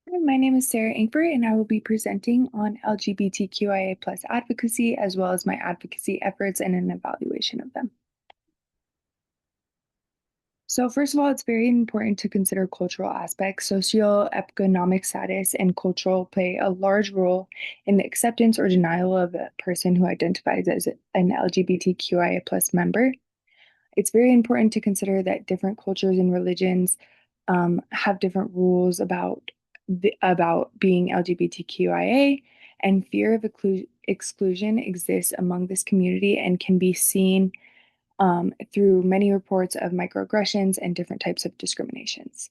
Hi, my name is Sarah Inkberg, and I will be presenting on LGBTQIA plus advocacy, as well as my advocacy efforts and an evaluation of them. So first of all, it's very important to consider cultural aspects. Socioeconomic status and cultural play a large role in the acceptance or denial of a person who identifies as an LGBTQIA plus member. It's very important to consider that different cultures and religions have different rules about being LGBTQIA, and fear of exclusion exists among this community and can be seen through many reports of microaggressions and different types of discriminations.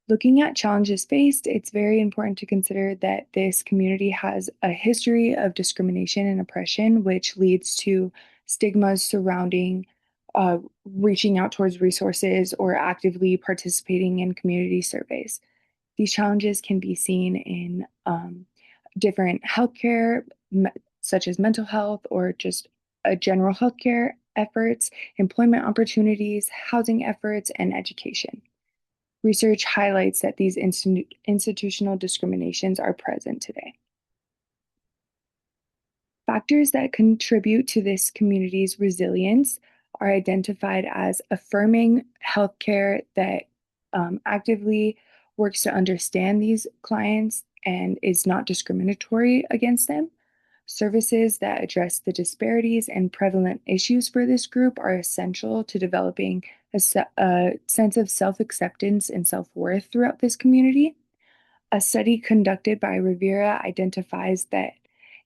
Looking at challenges faced, it's very important to consider that this community has a history of discrimination and oppression, which leads to stigmas surrounding reaching out towards resources or actively participating in community surveys. These challenges can be seen in different healthcare, such as mental health or just general healthcare efforts, employment opportunities, housing efforts, and education. Research highlights that these institutional discriminations are present today. Factors that contribute to this community's resilience are identified as affirming healthcare that actively works to understand these clients and is not discriminatory against them. Services that address the disparities and prevalent issues for this group are essential to developing a sense of self acceptance and self worth throughout this community. A study conducted by Rivera identifies that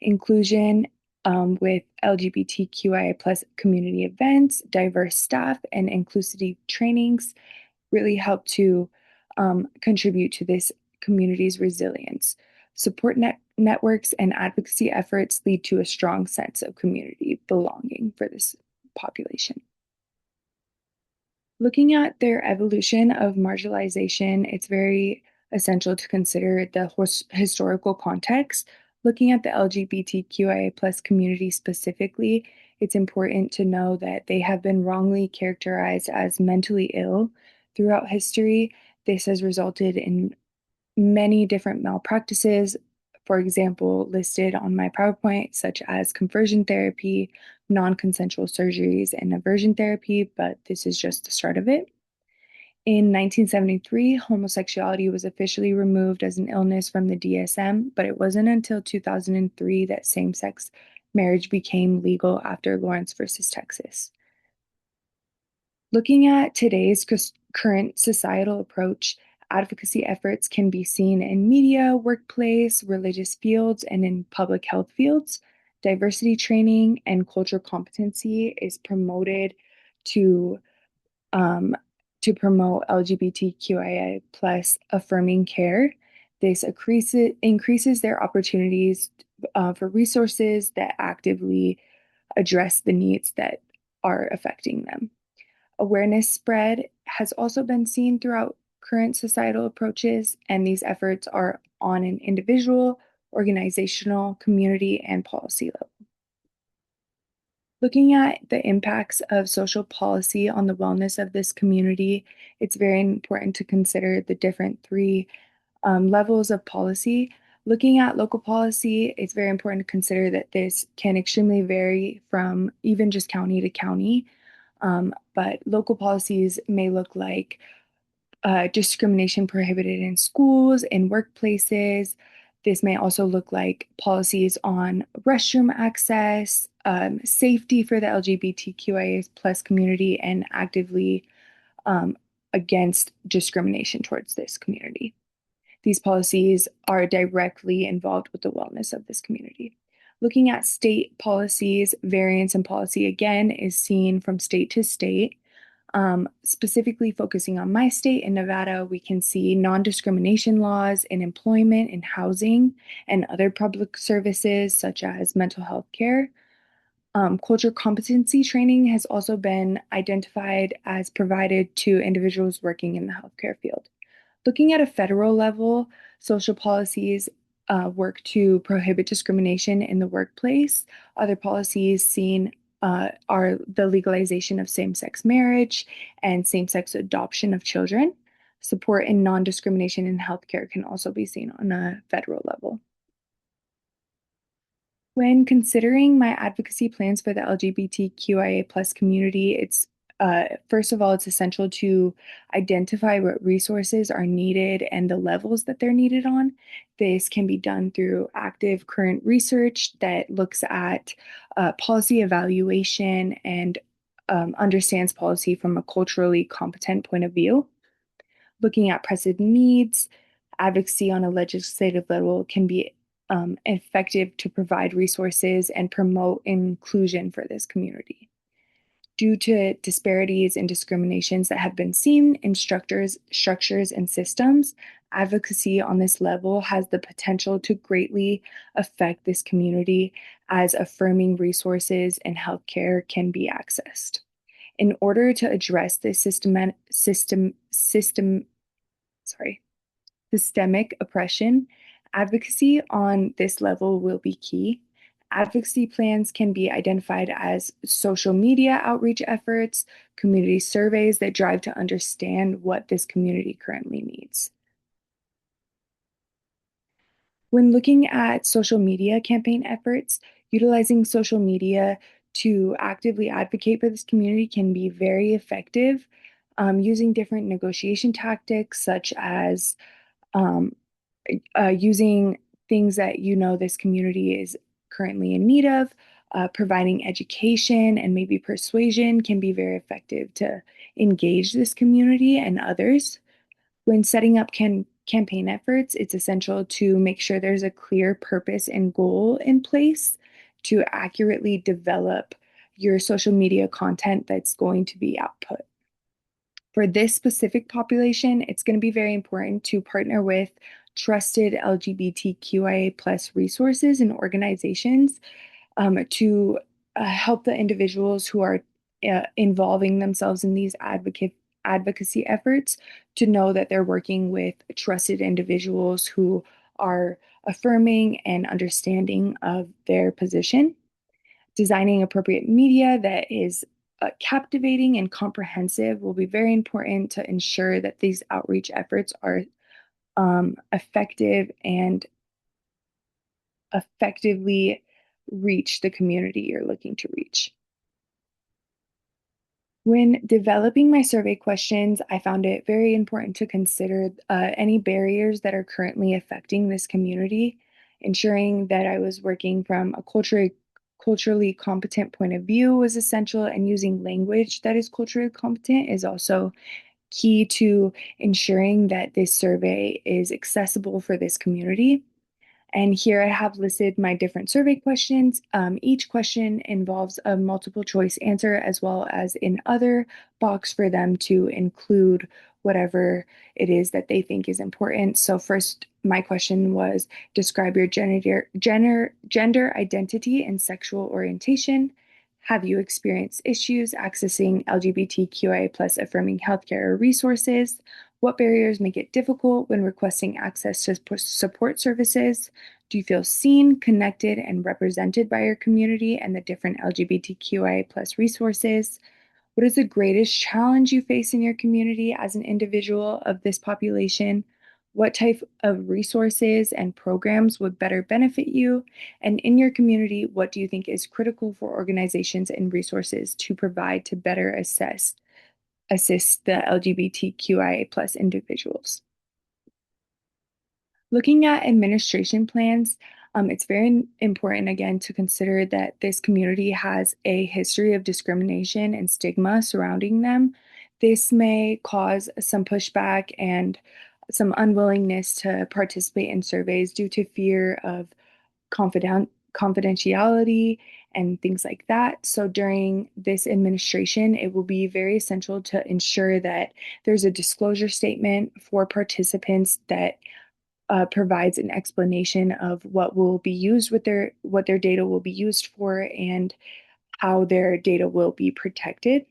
inclusion with LGBTQIA plus community events, diverse staff, and inclusivity trainings really help to contribute to this community's resilience. Networks and advocacy efforts lead to a strong sense of community belonging for this population. Looking at their evolution of marginalization, it's very essential to consider the historical context. Looking at the LGBTQIA plus community specifically, it's important to know that they have been wrongly characterized as mentally ill throughout history. This has resulted in many different malpractices, for example, listed on my PowerPoint, such as conversion therapy, non consensual surgeries, and aversion therapy, but this is just the start of it. In 1973, homosexuality was officially removed as an illness from the DSM, but it wasn't until 2003 that same sex marriage became legal after Lawrence versus Texas. Looking at today's current societal approach, advocacy efforts can be seen in media, workplace, religious fields, and in public health fields. Diversity training and cultural competency is promoted to um, promote LGBTQIA plus affirming care. This increases their opportunities for resources that actively address the needs that are affecting them. Awareness spread has also been seen throughout current societal approaches, and these efforts are on an individual, organizational, community, and policy level. Looking at the impacts of social policy on the wellness of this community, it's very important to consider the different three levels of policy. Looking at local policy, it's very important to consider that this can extremely vary from even just county to county. But local policies may look like discrimination prohibited in schools, in workplaces. This may also look like policies on restroom access, safety for the LGBTQIA plus community, and actively against discrimination towards this community. These policies are directly involved with the wellness of this community. Looking at state policies, variance in policy again is seen from state to state. Specifically focusing on my state in Nevada, we can see non-discrimination laws in employment and housing and other public services such as mental health care. Culture competency training has also been identified as provided to individuals working in the healthcare field. Looking at a federal level, social policies work to prohibit discrimination in the workplace. Other policies seen are the legalization of same sex marriage and same sex adoption of children. Support and non-discrimination in healthcare can also be seen on a federal level. When considering my advocacy plans for the LGBTQIA plus community, it's first of all, it's essential to identify what resources are needed and the levels that they're needed on. This can be done through active current research that looks at policy evaluation and understands policy from a culturally competent point of view. Looking at present needs, advocacy on a legislative level can be effective to provide resources and promote inclusion for this community. Due to disparities and discriminations that have been seen in structures and systems, advocacy on this level has the potential to greatly affect this community as affirming resources and healthcare can be accessed. In order to address this systemic oppression, advocacy on this level will be key. Advocacy plans can be identified as social media outreach efforts, community surveys that drive to understand what this community currently needs. When looking at social media campaign efforts, utilizing social media to actively advocate for this community can be very effective. Using different negotiation tactics, such as um, using things that you know this community is currently in need of, providing education and maybe persuasion can be very effective to engage this community and others. When setting up campaign efforts, it's essential to make sure there's a clear purpose and goal in place to accurately develop your social media content that's going to be output. For this specific population, it's going to be very important to partner with trusted LGBTQIA plus resources and organizations to help the individuals who are involving themselves in these advocacy efforts to know that they're working with trusted individuals who are affirming and understanding of their position. Designing appropriate media that is captivating and comprehensive will be very important to ensure that these outreach efforts are effective and effectively reach the community you're looking to reach. When developing my survey questions, I found it very important to consider any barriers that are currently affecting this community, ensuring that I was working from a culturally competent point of view was essential, and using language that is culturally competent is also key to ensuring that this survey is accessible for this community. And here I have listed my different survey questions. Each question involves a multiple choice answer as well as an other box for them to include whatever it is that they think is important. So first, my question was describe your gender identity and sexual orientation. Have you experienced issues accessing LGBTQIA plus affirming healthcare resources? What barriers make it difficult when requesting access to support services? Do you feel seen, connected, and represented by your community and the different LGBTQIA plus resources? What is the greatest challenge you face in your community as an individual of this population? What type of resources and programs would better benefit you? And in your community, what do you think is critical for organizations and resources to provide to better assist the LGBTQIA plus individuals? Looking at administration plans, it's very important again to consider that this community has a history of discrimination and stigma surrounding them. This may cause some pushback and some unwillingness to participate in surveys due to fear of confidentiality and things like that. So during this administration, it will be very essential to ensure that there's a disclosure statement for participants that provides an explanation of what will be used with what their data will be used for and how their data will be protected.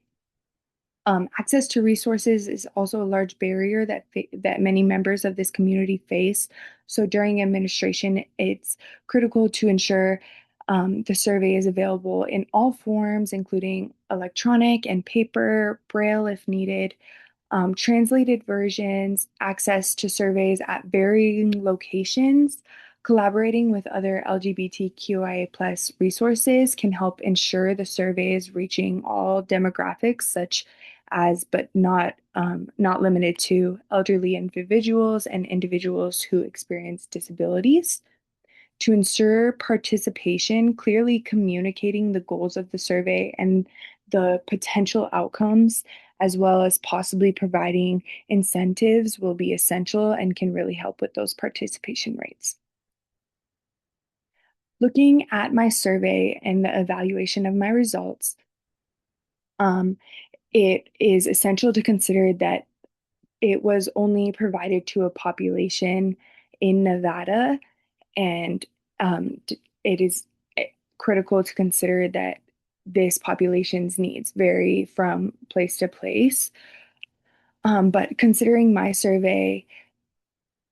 Access to resources is also a large barrier that many members of this community face. So during administration, it's critical to ensure the survey is available in all forms, including electronic and paper, braille if needed. translated versions, access to surveys at varying locations. Collaborating with other LGBTQIA plus resources can help ensure the survey is reaching all demographics, such as but not limited to elderly individuals and individuals who experience disabilities. To ensure participation, clearly communicating the goals of the survey and the potential outcomes, as well as possibly providing incentives, will be essential and can really help with those participation rates. Looking at my survey and the evaluation of my results, um, it is essential to consider that it was only provided to a population in Nevada, and it is critical to consider that this population's needs vary from place to place. But considering my survey,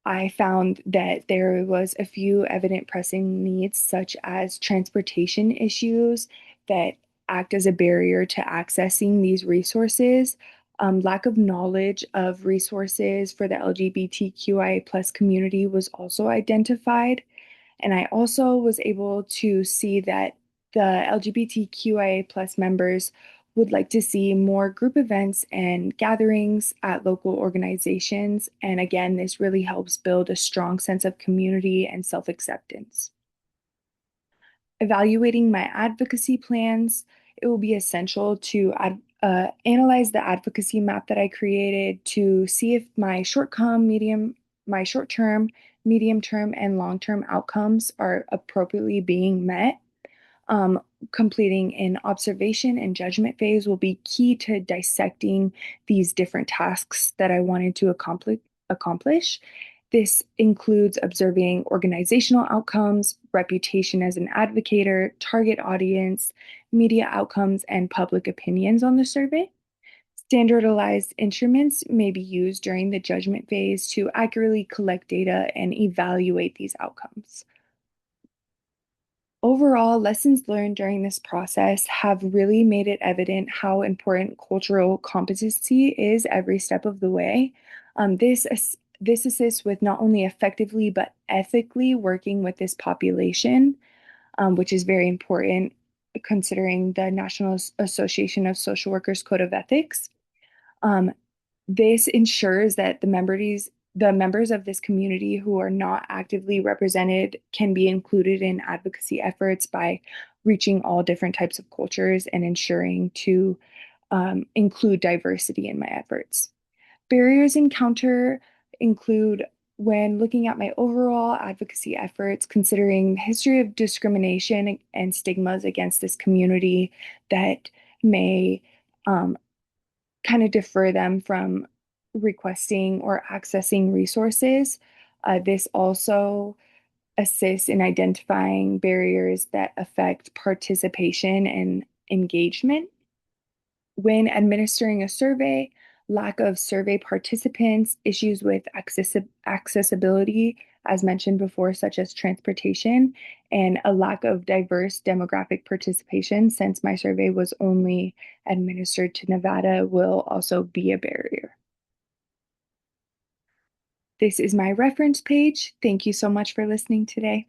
I found that there was a few evident pressing needs, such as transportation issues that act as a barrier to accessing these resources. Lack of knowledge of resources for the LGBTQIA plus community was also identified. And I also was able to see that the LGBTQIA plus members would like to see more group events and gatherings at local organizations. And again, this really helps build a strong sense of community and self-acceptance. Evaluating my advocacy plans, it will be essential to analyze the advocacy map that I created to see if my short-term, medium-term, and long-term outcomes are appropriately being met. Um, Completing an observation and judgment phase will be key to dissecting these different tasks that I wanted to accomplish. This includes observing organizational outcomes, reputation as an advocator, target audience, media outcomes, and public opinions on the survey. Standardized instruments may be used during the judgment phase to accurately collect data and evaluate these outcomes. Overall, lessons learned during this process have really made it evident how important cultural competency is every step of the way. This assists with not only effectively but ethically working with this population, which is very important considering the National Association of Social Workers Code of Ethics. Um, this ensures that the members of this community who are not actively represented can be included in advocacy efforts by reaching all different types of cultures and ensuring to include diversity in my efforts. Barriers encounter include when looking at my overall advocacy efforts, considering the history of discrimination and stigmas against this community that may um, kind of defer them from requesting or accessing resources. This also assists in identifying barriers that affect participation and engagement. When administering a survey, lack of survey participants, issues with accessibility, as mentioned before, such as transportation, and a lack of diverse demographic participation, since my survey was only administered to Nevada, will also be a barrier. This is my reference page. Thank you so much for listening today.